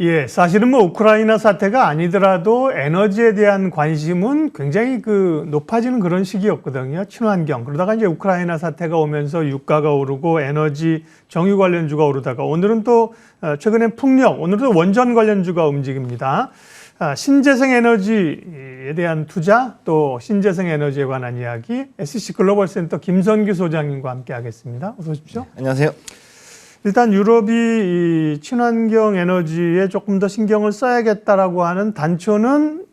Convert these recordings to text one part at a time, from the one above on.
예, 사실은 뭐 우크라이나 사태가 아니더라도 에너지에 대한 관심은 굉장히 높아지는 그런 시기였거든요. 친환경. 그러다가 이제 우크라이나 사태가 오면서 유가가 오르고 에너지 정유 관련주가 오르다가 오늘은 또 최근에 풍력, 오늘도 원전 관련주가 움직입니다. 신재생 에너지에 대한 투자, 또 신재생 에너지에 관한 이야기, SCC 글로벌 센터 김선규 소장님과 함께 하겠습니다. 어서 오십시오. 네, 안녕하세요. 일단 유럽이 이 친환경 에너지에 조금 더 신경을 써야겠다라고 하는 단초는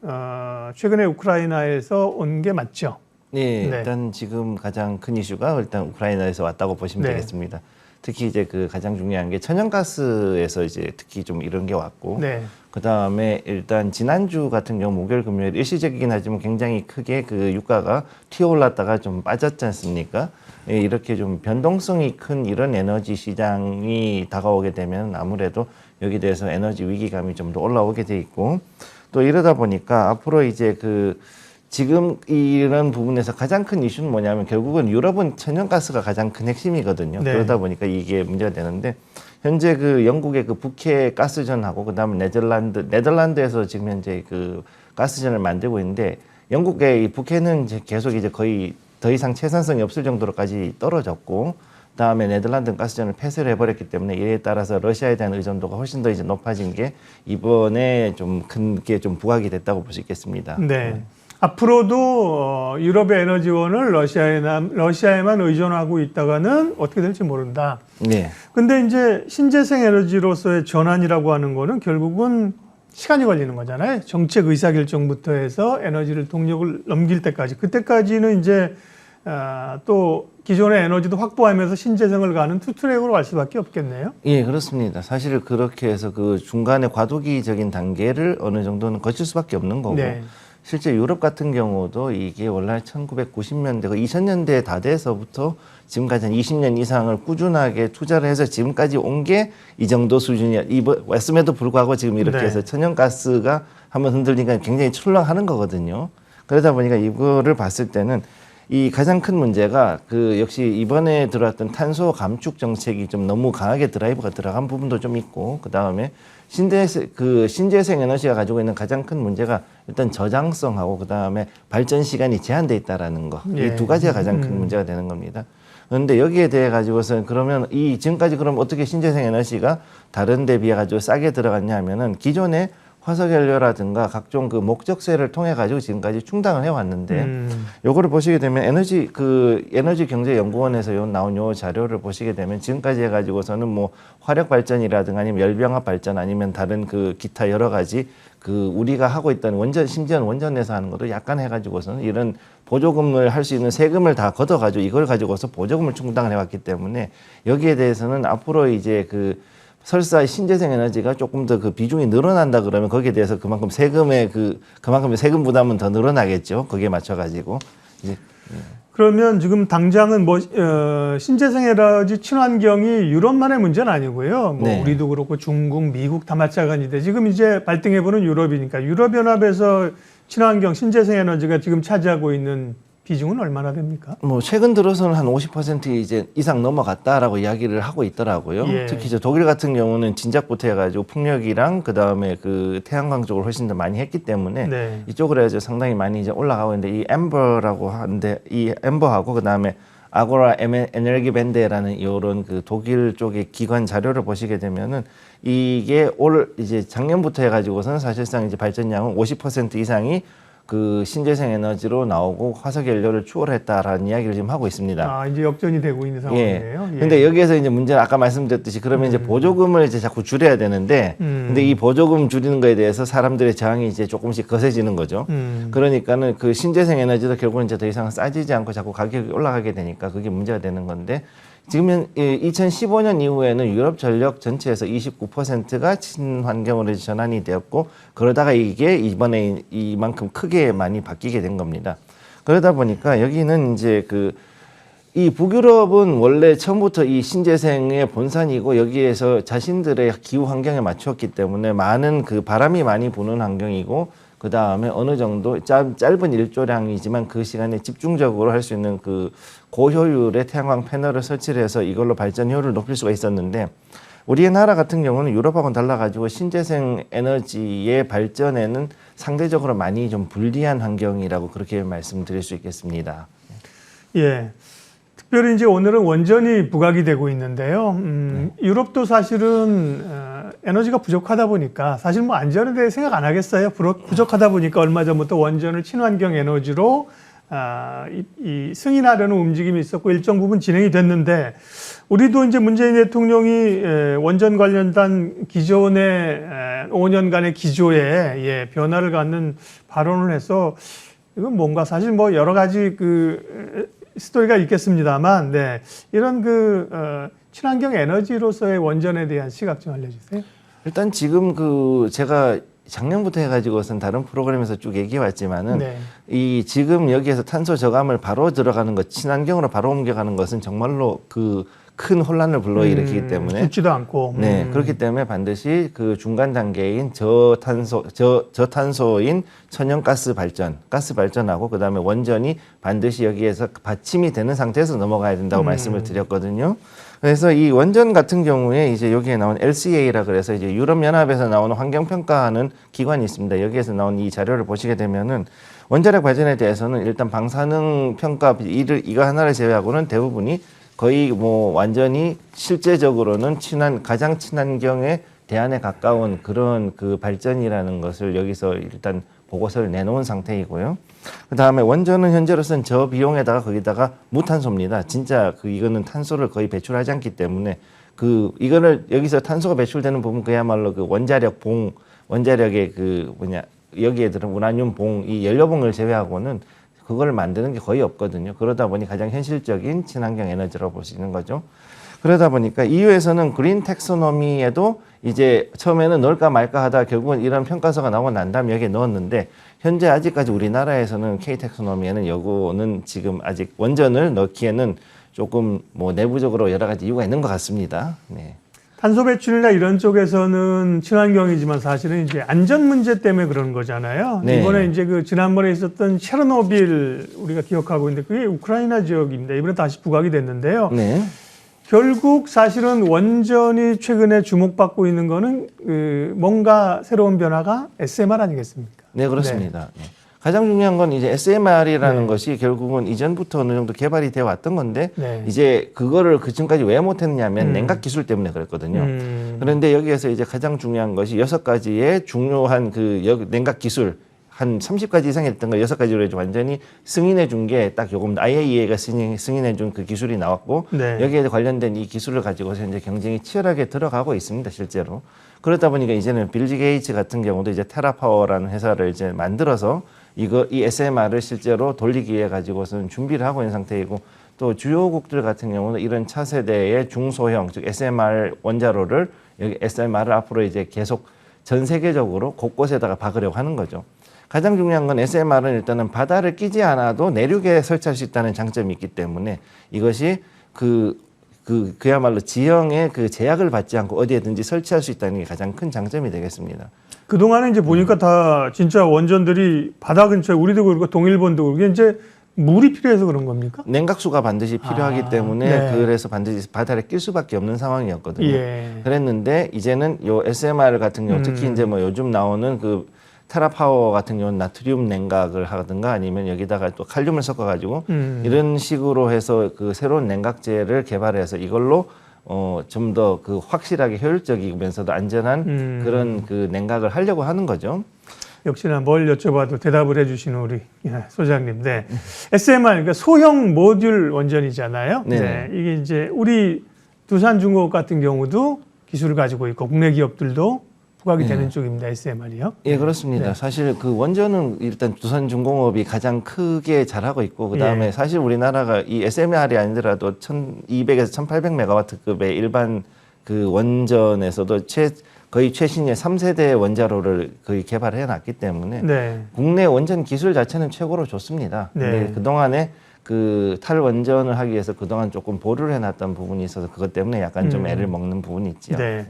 최근에 우크라이나에서 온 게 맞죠? 네, 네. 일단 지금 가장 큰 이슈가 일단 우크라이나에서 왔다고 보시면 네. 되겠습니다. 특히 이제 그 가장 중요한 게 천연가스에서 이제 특히 좀 이런 게 왔고, 네. 그 다음에 일단 지난주 같은 경우 목요일 금요일 일시적이긴 하지만 굉장히 크게 그 유가가 튀어올랐다가 좀 빠졌지 않습니까? 예, 이렇게 좀 변동성이 큰 이런 에너지 시장이 다가오게 되면 아무래도 여기에 대해서 에너지 위기감이 좀 더 올라오게 돼 있고, 또 이러다 보니까 앞으로 이제 지금 이런 부분에서 가장 큰 이슈는 뭐냐면 결국은 유럽은 천연가스가 가장 큰 핵심이거든요. 네. 그러다 보니까 이게 문제가 되는데, 현재 영국의 부케 가스전하고 그다음에 네덜란드에서 지금 현재 가스전을 만들고 있는데, 영국의 이 부케는 이제 계속 이제 거의 더 이상 생산성이 없을 정도로까지 떨어졌고, 그다음에 네덜란드 가스전을 폐쇄를 해버렸기 때문에 이에 따라서 러시아에 대한 의존도가 훨씬 더 이제 높아진 게 이번에 좀 큰 게 좀 부각이 됐다고 볼 수 있겠습니다. 네. 앞으로도 유럽의 에너지원을 러시아에만 의존하고 있다가는 어떻게 될지 모른다. 네. 근데 이제 신재생 에너지로서의 전환이라고 하는 거는 결국은 시간이 걸리는 거잖아요. 정책 의사결정부터 해서 에너지를 동력을 넘길 때까지. 그때까지는 이제 또 기존의 에너지도 확보하면서 신재생을 가는 투트랙으로 갈 수밖에 없겠네요. 예, 그렇습니다. 사실 그렇게 해서 중간에 과도기적인 단계를 어느 정도는 거칠 수밖에 없는 거고, 네. 실제 유럽 같은 경우도 이게 원래 1990년대, 2000년대에 다 돼서부터 지금까지 한 20년 이상을 꾸준하게 투자를 해서 지금까지 온 게 이 정도 수준이야. 왔음에도 불구하고 지금 이렇게 네. 해서 천연가스가 한번 흔들리니까 굉장히 출렁하는 거거든요. 그러다 보니까 이거를 봤을 때는 이 가장 큰 문제가 역시 이번에 들어왔던 탄소 감축 정책이 좀 너무 강하게 드라이브가 들어간 부분도 좀 있고, 그 다음에 신재생 에너지가 가지고 있는 가장 큰 문제가 일단 저장성하고 그 다음에 발전 시간이 제한돼 있다라는 거. 예. 이 두 가지가 가장 큰 문제가 되는 겁니다. 그런데 여기에 대해 가지고서는 그러면 지금까지 그럼 어떻게 신재생 에너지가 다른 데 비해 가지고 싸게 들어갔냐 하면은 기존에 화석연료라든가 각종 목적세를 통해 가지고 지금까지 충당을 해왔는데, 요거를 보시게 되면 에너지경제연구원에서 나온 요 자료를 보시게 되면 지금까지 해가지고서는 뭐 화력 발전이라든가 아니면 열병합 발전 아니면 다른 기타 여러 가지 우리가 하고 있던 심지어는 원전에서 하는 것도 약간 해가지고서는 이런 보조금을 할 수 있는 세금을 다 걷어가지고 이걸 가지고서 보조금을 충당을 해왔기 때문에 여기에 대해서는 앞으로 이제 설사 신재생 에너지가 조금 더 비중이 늘어난다 그러면 거기에 대해서 그만큼 세금의 세금 부담은 더 늘어나겠죠. 거기에 맞춰가지고 이제. 그러면 지금 당장은 신재생 에너지 친환경이 유럽만의 문제는 아니고요. 네. 우리도 그렇고 중국, 미국 다 마찬가지인데 지금 이제 발등해보는 유럽이니까 유럽연합에서 친환경 신재생 에너지가 지금 차지하고 있는 비중은 얼마나 됩니까? 최근 들어서는 한 50% 이제 이상 넘어갔다라고 이야기를 하고 있더라고요. 예. 특히 이제 독일 같은 경우는 진작부터 해가지고 풍력이랑 그 다음에 태양광 쪽을 훨씬 더 많이 했기 때문에 네. 이쪽으로 해서 상당히 많이 이제 올라가고 있는데, 이 엠버라고 하는데 이 엠버하고 그 다음에 아고라 에너기 밴드라는 이런 독일 쪽의 기관 자료를 보시게 되면은 이게 이제 작년부터 해가지고서는 사실상 이제 발전량은 50% 이상이 신재생 에너지로 나오고 화석 연료를 추월했다라는 이야기를 지금 하고 있습니다. 이제 역전이 되고 있는 상황이네요. 예. 근데 여기에서 이제 문제는 아까 말씀드렸듯이 그러면 이제 보조금을 이제 자꾸 줄여야 되는데, 근데 이 보조금 줄이는 거에 대해서 사람들의 저항이 이제 조금씩 거세지는 거죠. 그러니까는 신재생 에너지도 결국은 이제 더 이상 싸지지 않고 자꾸 가격이 올라가게 되니까 그게 문제가 되는 건데, 지금 2015년 이후에는 유럽 전력 전체에서 29%가 친환경으로 전환이 되었고, 그러다가 이게 이번에 이만큼 크게 많이 바뀌게 된 겁니다. 그러다 보니까 여기는 이제 이 북유럽은 원래 처음부터 이 신재생의 본산이고, 여기에서 자신들의 기후 환경에 맞췄기 때문에 많은 바람이 많이 부는 환경이고, 그 다음에 어느 정도 짧은 일조량이지만 그 시간에 집중적으로 할 수 있는 고효율의 태양광 패널을 설치를 해서 이걸로 발전 효율을 높일 수가 있었는데, 우리나라 같은 경우는 유럽하고는 달라가지고 신재생 에너지의 발전에는 상대적으로 많이 좀 불리한 환경이라고 그렇게 말씀드릴 수 있겠습니다. 예. 특별히 이제 오늘은 원전이 부각이 되고 있는데요. 유럽도 사실은 에너지가 부족하다 보니까 사실 뭐 안전에 대해 생각 안 하겠어요. 부족하다 보니까 얼마 전부터 원전을 친환경 에너지로 이 승인하려는 움직임이 있었고 일정 부분 진행이 됐는데 우리도 이제 문재인 대통령이 원전 관련단 기존의 5년간의 기조에 변화를 갖는 발언을 해서 이건 뭔가 사실 뭐 여러 가지 스토리가 있겠습니다만, 네. 이런 친환경 에너지로서의 원전에 대한 시각 좀 알려주세요. 일단 지금 제가 작년부터 해가지고선 다른 프로그램에서 쭉 얘기해 왔지만은 네. 이 지금 여기에서 탄소 저감을 바로 들어가는 것, 친환경으로 바로 옮겨가는 것은 정말로 큰 혼란을 불러일으키기 때문에 쉽지도 않고. 네, 그렇기 때문에 반드시 중간 단계인 저탄소인 천연가스 발전하고 그다음에 원전이 반드시 여기에서 받침이 되는 상태에서 넘어가야 된다고 말씀을 드렸거든요. 그래서 이 원전 같은 경우에 이제 여기에 나온 LCA라 그래서 이제 유럽연합에서 나오는 환경평가하는 기관이 있습니다. 여기에서 나온 이 자료를 보시게 되면은 원자력 발전에 대해서는 일단 방사능 평가 이거 하나를 제외하고는 대부분이 거의 뭐 완전히 실제적으로는 가장 친환경의 대안에 가까운 그런 발전이라는 것을 여기서 일단 보고서를 내놓은 상태이고요. 그 다음에 원전은 현재로서는 저 비용에다가 거기다가 무탄소입니다. 진짜 이거는 탄소를 거의 배출하지 않기 때문에 이거를 여기서 탄소가 배출되는 부분 그야말로 원자력의 여기에 들은 우라늄 이 연료봉을 제외하고는 그걸 만드는 게 거의 없거든요. 그러다 보니 가장 현실적인 친환경 에너지라고 볼 수 있는 거죠. 그러다 보니까 EU에서는 그린 텍소노미에도 이제 처음에는 넣을까 말까 하다가 결국은 이런 평가서가 나오고 난 다음에 여기에 넣었는데 현재 아직까지 우리나라에서는 K 텍소노미에는 요거는 지금 아직 원전을 넣기에는 조금 뭐 내부적으로 여러 가지 이유가 있는 것 같습니다. 네. 탄소 배출이나 이런 쪽에서는 친환경이지만 사실은 이제 안전 문제 때문에 그런 거잖아요. 네. 이번에 이제 지난번에 있었던 체르노빌 우리가 기억하고 있는데 그게 우크라이나 지역입니다. 이번에 다시 부각이 됐는데요. 네. 결국 사실은 원전이 최근에 주목받고 있는 거는 뭔가 새로운 변화가 SMR 아니겠습니까? 네, 그렇습니다. 네. 가장 중요한 건 이제 SMR이라는 네. 것이 결국은 이전부터 어느 정도 개발이 되어 왔던 건데 네. 이제 그거를 지금까지 왜 못했냐면 냉각 기술 때문에 그랬거든요. 그런데 여기에서 이제 가장 중요한 것이 6가지의 중요한 냉각 기술 한 30가지 이상 했던 걸 6가지로 이제 완전히 승인해 준 게 딱 요금 IAEA가 승인해 준 그 기술이 나왔고 네. 여기에 관련된 이 기술을 가지고서 이제 경쟁이 치열하게 들어가고 있습니다, 실제로. 그러다 보니까 이제는 빌 게이츠 같은 경우도 이제 테라파워라는 회사를 이제 만들어서 이 SMR을 실제로 돌리기 위해 가지고서는 준비를 하고 있는 상태이고 또 주요국들 같은 경우는 이런 차세대의 중소형 즉 SMR 원자로를 여기 SMR을 앞으로 이제 계속 전 세계적으로 곳곳에다가 박으려고 하는 거죠. 가장 중요한 건 SMR은 일단은 바다를 끼지 않아도 내륙에 설치할 수 있다는 장점이 있기 때문에 이것이 그야말로 지형의 제약을 받지 않고 어디에든지 설치할 수 있다는 게 가장 큰 장점이 되겠습니다. 그동안에 이제 보니까 다 진짜 원전들이 바다 근처에 우리도 그렇고 동일본도 그렇고 이제 물이 필요해서 그런 겁니까? 냉각수가 반드시 필요하기 때문에 네. 그래서 반드시 바다를 낄 수밖에 없는 상황이었거든요. 예. 그랬는데 이제는 요 SMR 같은 경우 특히 이제 뭐 요즘 나오는 테라파워 같은 경우는 나트륨 냉각을 하든가 아니면 여기다가 또 칼륨을 섞어가지고 이런 식으로 해서 새로운 냉각제를 개발해서 이걸로 좀 더 확실하게 효율적이면서도 안전한 그런 냉각을 하려고 하는 거죠. 역시나 뭘 여쭤봐도 대답을 해주시는 우리 소장님. 네. SMR, 그러니까 소형 모듈 원전이잖아요. 네. 이게 이제 우리 두산중공업 같은 경우도 기술을 가지고 있고 국내 기업들도 부각이 되는 쪽입니다. SMR이요. 예, 그렇습니다. 네. 사실 원전은 일단 두산중공업이 가장 크게 잘하고 있고 그다음에 사실 우리나라가 이 SMR이 아니더라도 1200에서 1800메가와트급의 일반 원전에서도 거의 최신의 3세대 원자로를 거의 개발해 놨기 때문에 네. 국내 원전 기술 자체는 최고로 좋습니다. 네. 근데 그동안에 탈원전을 하기 위해서 그동안 조금 보류를 해놨던 부분이 있어서 그것 때문에 약간 좀 애를 먹는 부분이 있죠. 네.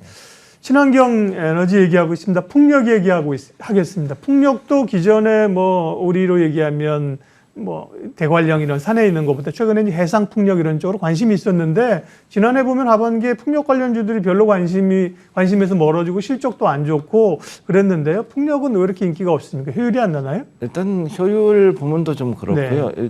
친환경 에너지 얘기하고 있습니다. 풍력 얘기하고 하겠습니다. 풍력도 기존에 뭐 우리로 얘기하면 뭐 대관령 이런 산에 있는 것보다 최근에 이제 해상 풍력 이런 쪽으로 관심이 있었는데 지난해 보면 하반기에 풍력 관련주들이 별로 관심에서 멀어지고 실적도 안 좋고 그랬는데요. 풍력은 왜 이렇게 인기가 없습니까? 효율이 안 나나요? 일단 효율 부분도 좀 그렇고요. 네.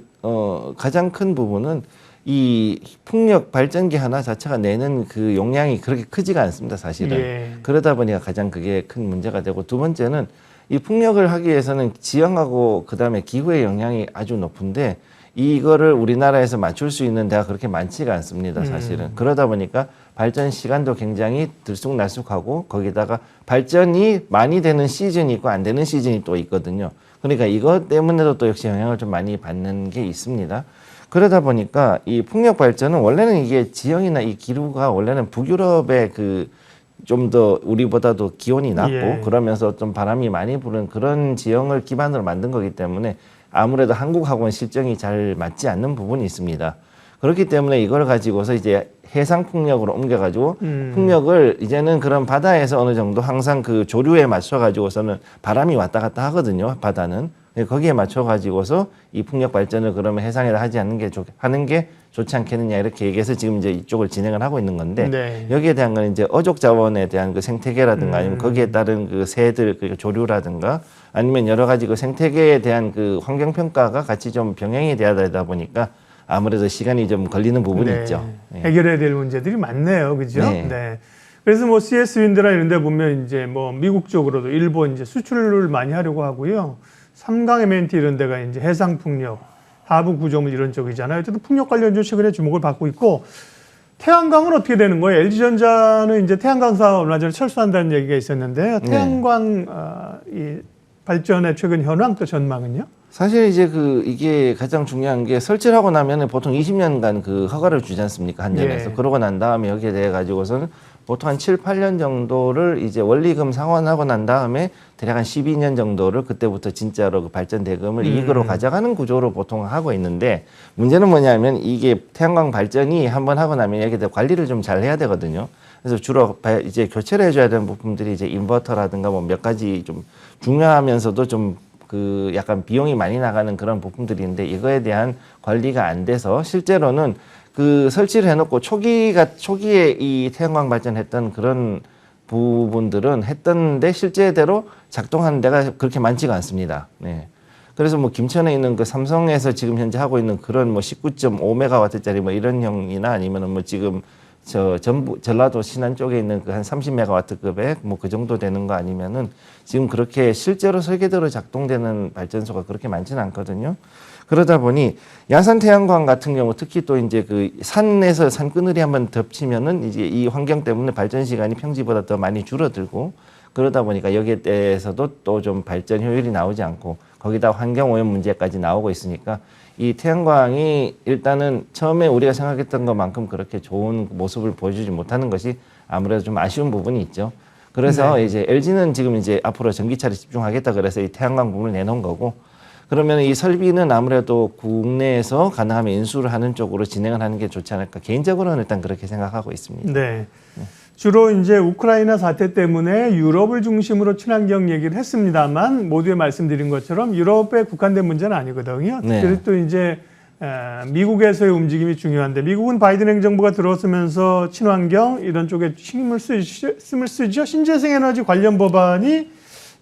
가장 큰 부분은 이 풍력 발전기 하나 자체가 내는 그 용량이 그렇게 크지가 않습니다, 사실은. 예. 그러다 보니까 가장 그게 큰 문제가 되고, 두 번째는 이 풍력을 하기 위해서는 지형하고 그다음에 기후의 영향이 아주 높은데 이거를 우리나라에서 맞출 수 있는 데가 그렇게 많지가 않습니다, 사실은. 그러다 보니까 발전 시간도 굉장히 들쑥날쑥하고 거기다가 발전이 많이 되는 시즌이 있고 안 되는 시즌이 또 있거든요. 그러니까 이것 때문에도 또 역시 영향을 좀 많이 받는 게 있습니다. 그러다 보니까 이 풍력 발전은 원래는 이게 지형이나 이 기후가 원래는 북유럽의 그 좀 더 우리보다도 기온이 낮고 예. 그러면서 좀 바람이 많이 부는 그런 지형을 기반으로 만든 거기 때문에 아무래도 한국하고는 실정이 잘 맞지 않는 부분이 있습니다. 그렇기 때문에 이걸 가지고서 이제 해상 풍력으로 옮겨가지고 풍력을 이제는 그런 바다에서 어느 정도 항상 그 조류에 맞춰가지고서는 바람이 왔다 갔다 하거든요. 바다는. 거기에 맞춰가지고서 이 풍력 발전을 그러면 해상에다 하지 않는 게 하는 게 좋지 않겠느냐 이렇게 얘기해서 지금 이제 이쪽을 진행을 하고 있는 건데 네. 여기에 대한 건 이제 어족 자원에 대한 그 생태계라든가 아니면 거기에 따른 그 새들 그 조류라든가 아니면 여러 가지 그 생태계에 대한 그 환경 평가가 같이 좀 병행이 돼야 되다 보니까 아무래도 시간이 좀 걸리는 부분이 네. 있죠. 네. 해결해야 될 문제들이 많네요. 그죠? 네. 네. 그래서 뭐 CS 윈드나 이런 데 보면 이제 뭐 미국 쪽으로도 일본 이제 수출을 많이 하려고 하고요. 삼강 MNT 이런 데가 이제 해상 풍력, 하부 구조물 이런 쪽이잖아요. 어쨌든 풍력 관련주 최근에 주목을 받고 있고 태양광은 어떻게 되는 거예요? LG전자는 이제 태양광 사업 얼마 전에 철수한다는 얘기가 있었는데 태양광 이 발전의 최근 현황 또 전망은요? 사실 이제 이게 가장 중요한 게 설치를 하고 나면은 보통 20년간 그 허가를 주지 않습니까? 한전에서. 예. 그러고 난 다음에 여기에 대해 가지고서는 보통 한 7, 8년 정도를 이제 원리금 상환하고 난 다음에 대략 한 12년 정도를 그때부터 진짜로 그 발전 대금을 이익으로 가져가는 구조로 보통 하고 있는데 문제는 뭐냐면 이게 태양광 발전이 한번 하고 나면 여기에 대해 관리를 좀 잘 해야 되거든요. 그래서 주로 이제 교체를 해줘야 되는 부품들이 이제 인버터라든가 뭐 몇 가지 좀 중요하면서도 좀 그 약간 비용이 많이 나가는 그런 부품들인데 이거에 대한 관리가 안 돼서 실제로는 그 설치를 해놓고 초기에 이 태양광 발전했던 그런 부분들은 했던데 실제대로 작동하는 데가 그렇게 많지가 않습니다. 네. 그래서 뭐 김천에 있는 그 삼성에서 지금 현재 하고 있는 그런 뭐 19.5메가와트짜리 뭐 이런 형이나 아니면은 뭐 지금 전라도 신안 쪽에 있는 그 한 30메가와트급의 뭐 그 정도 되는 거 아니면은 지금 그렇게 실제로 설계대로 작동되는 발전소가 그렇게 많지는 않거든요. 그러다 보니 야산 태양광 같은 경우 특히 또 이제 그 산에서 산그늘이 한번 덮치면은 이제 이 환경 때문에 발전 시간이 평지보다 더 많이 줄어들고 그러다 보니까 여기에 대해서도 또 좀 발전 효율이 나오지 않고 거기다 환경 오염 문제까지 나오고 있으니까 이 태양광이 일단은 처음에 우리가 생각했던 것만큼 그렇게 좋은 모습을 보여주지 못하는 것이 아무래도 좀 아쉬운 부분이 있죠. 그래서 이제 LG는 지금 이제 앞으로 전기차를 집중하겠다 그래서 이 태양광 부분을 내놓은 거고 그러면 이 설비는 아무래도 국내에서 가능하면 인수를 하는 쪽으로 진행을 하는 게 좋지 않을까 개인적으로는 일단 그렇게 생각하고 있습니다. 네. 주로 이제 우크라이나 사태 때문에 유럽을 중심으로 친환경 얘기를 했습니다만 모두에 말씀드린 것처럼 유럽에 국한된 문제는 아니거든요. 네. 그래서 또 이제 미국에서의 움직임이 중요한데 미국은 바이든 행정부가 들어서면서 친환경 이런 쪽에 힘을 쓰죠. 신재생 에너지 관련 법안이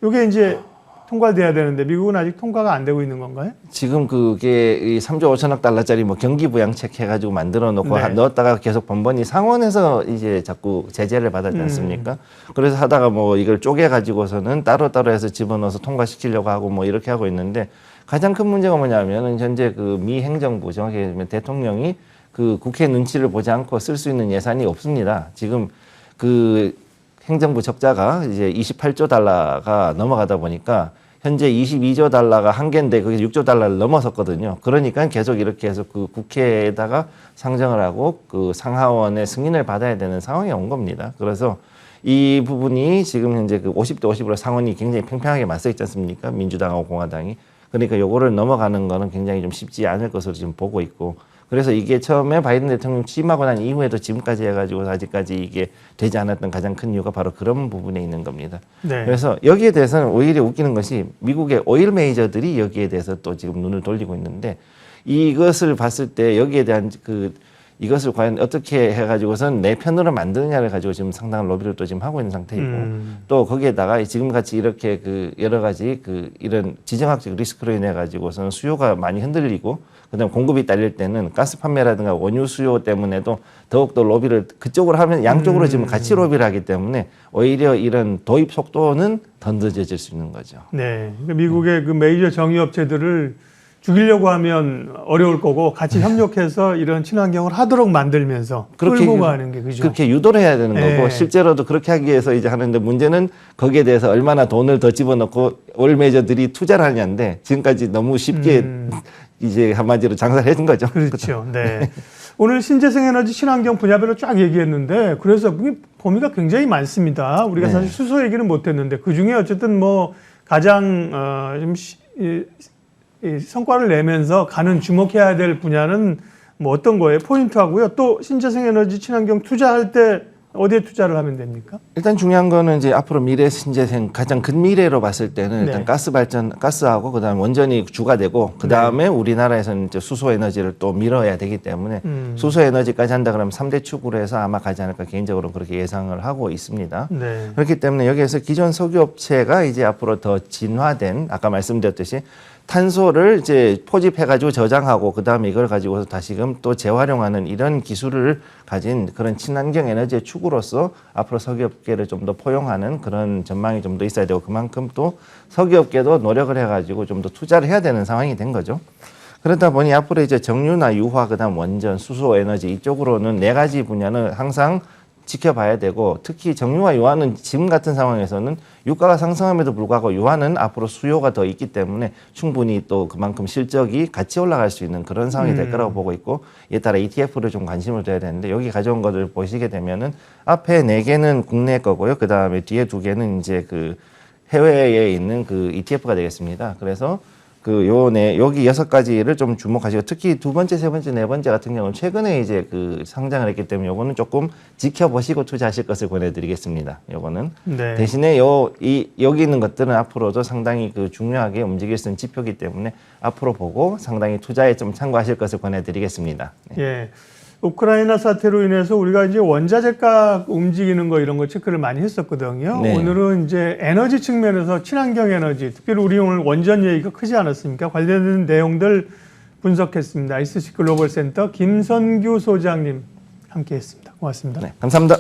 이게 이제 통과돼야 되는데 미국은 아직 통과가 안 되고 있는 건가요? 지금 그게 이 3조 5천억 달러짜리 뭐 경기부양책 해가지고 만들어 놓고 네. 넣었다가 계속 번번이 상원에서 이제 자꾸 제재를 받았지 않습니까? 그래서 하다가 뭐 이걸 쪼개가지고서는 따로따로 해서 집어넣어서 통과시키려고 하고 뭐 이렇게 하고 있는데 가장 큰 문제가 뭐냐면은 현재 그 미 행정부 정확히 얘기하면 대통령이 그 국회 눈치를 보지 않고 쓸 수 있는 예산이 없습니다. 지금 그 행정부 적자가 이제 28조 달러가 넘어가다 보니까 현재 22조 달러가 한계인데 그게 6조 달러를 넘어섰거든요. 그러니까 계속 이렇게 해서 그 국회에다가 상정을 하고 그 상하원의 승인을 받아야 되는 상황이 온 겁니다. 그래서 이 부분이 지금 현재 그 50대 50으로 상원이 굉장히 팽팽하게 맞서 있지 않습니까? 민주당하고 공화당이. 그러니까 요거를 넘어가는 거는 굉장히 좀 쉽지 않을 것으로 지금 보고 있고 그래서 이게 처음에 바이든 대통령 취임하고 난 이후에도 지금까지 해가지고 아직까지 이게 되지 않았던 가장 큰 이유가 바로 그런 부분에 있는 겁니다. 네. 그래서 여기에 대해서는 오히려 웃기는 것이 미국의 오일 메이저들이 여기에 대해서 또 지금 눈을 돌리고 있는데 이것을 봤을 때 여기에 대한 이것을 과연 어떻게 해가지고선 내 편으로 만드느냐를 가지고 지금 상당한 로비를 또 지금 하고 있는 상태이고 또 거기에다가 지금 같이 이렇게 여러 가지 이런 지정학적 리스크로 인해 가지고서는 수요가 많이 흔들리고 그다음 공급이 딸릴 때는 가스 판매라든가 원유 수요 때문에도 더욱더 로비를 그쪽으로 하면 양쪽으로 지금 같이 로비를 하기 때문에 오히려 이런 도입 속도는 더 늦어질 수 있는 거죠. 네. 그러니까 미국의 그 메이저 정유업체들을 죽이려고 하면 어려울 거고 같이 협력해서 이런 친환경을 하도록 만들면서 끌고 가는 게 그죠. 그렇게 유도를 해야 되는 네. 거고 실제로도 그렇게 하기 위해서 이제 하는데 문제는 거기에 대해서 얼마나 돈을 더 집어넣고 오일 메이저들이 투자를 하냐인데 지금까지 너무 쉽게 이제 한마디로 장사를 해준 거죠. 그렇죠. 네. 오늘 신재생 에너지 친환경 분야별로 쫙 얘기했는데 그래서 범위가 굉장히 많습니다. 우리가 네. 사실 수소 얘기는 못했는데 그 중에 어쨌든 뭐 가장 이 성과를 내면서 가는 주목해야 될 분야는 뭐 어떤 거예요? 포인트하고요. 또 신재생 에너지 친환경 투자할 때 어디에 투자를 하면 됩니까? 일단 중요한 거는 이제 앞으로 미래 신재생 가장 근미래로 봤을 때는 일단 네. 가스 발전, 가스하고 그다음 원전이 주가 되고 그다음에 우리나라에서는 이제 수소 에너지를 또 밀어야 되기 때문에 수소 에너지까지 한다 그러면 3대 축으로 해서 아마 가지 않을까 개인적으로 그렇게 예상을 하고 있습니다. 네. 그렇기 때문에 여기에서 기존 석유업체가 이제 앞으로 더 진화된 아까 말씀드렸듯이 탄소를 이제 포집해가지고 저장하고 그 다음에 이걸 가지고서 다시금 또 재활용하는 이런 기술을 가진 그런 친환경 에너지의 축으로서 앞으로 석유업계를 좀 더 포용하는 그런 전망이 좀 더 있어야 되고 그만큼 또 석유업계도 노력을 해가지고 좀 더 투자를 해야 되는 상황이 된 거죠. 그러다 보니 앞으로 이제 정유나 유화, 그다음 원전, 수소 에너지 이쪽으로는 네 가지 분야는 항상 지켜봐야 되고 특히 정유와 유화는 지금 같은 상황에서는 유가가 상승함에도 불구하고 유화는 앞으로 수요가 더 있기 때문에 충분히 또 그만큼 실적이 같이 올라갈 수 있는 그런 상황이 될 거라고 보고 있고 이에 따라 ETF를 좀 관심을 둬야 되는데 여기 가져온 것을 보시게 되면은 앞에 4개는 국내 거고요. 그 다음에 뒤에 2개는 이제 해외에 있는 ETF가 되겠습니다. 그래서 여기 6가지를 좀 주목하시고 특히 2번째, 3번째, 4번째 같은 경우는 최근에 이제 상장을 했기 때문에 요거는 조금 지켜보시고 투자하실 것을 권해드리겠습니다. 요거는. 네. 대신에 여기 있는 것들은 앞으로도 상당히 중요하게 움직일 수 있는 지표이기 때문에 앞으로 보고 상당히 투자에 좀 참고하실 것을 권해드리겠습니다. 네. 예. 우크라이나 사태로 인해서 우리가 이제 원자재가 움직이는 거 이런 거 체크를 많이 했었거든요. 네. 오늘은 이제 에너지 측면에서 친환경 에너지, 특별히 우리 오늘 원전 얘기가 크지 않았습니까? 관련된 내용들 분석했습니다. ICC 글로벌 센터 김선규 소장님 함께했습니다. 고맙습니다. 네, 감사합니다.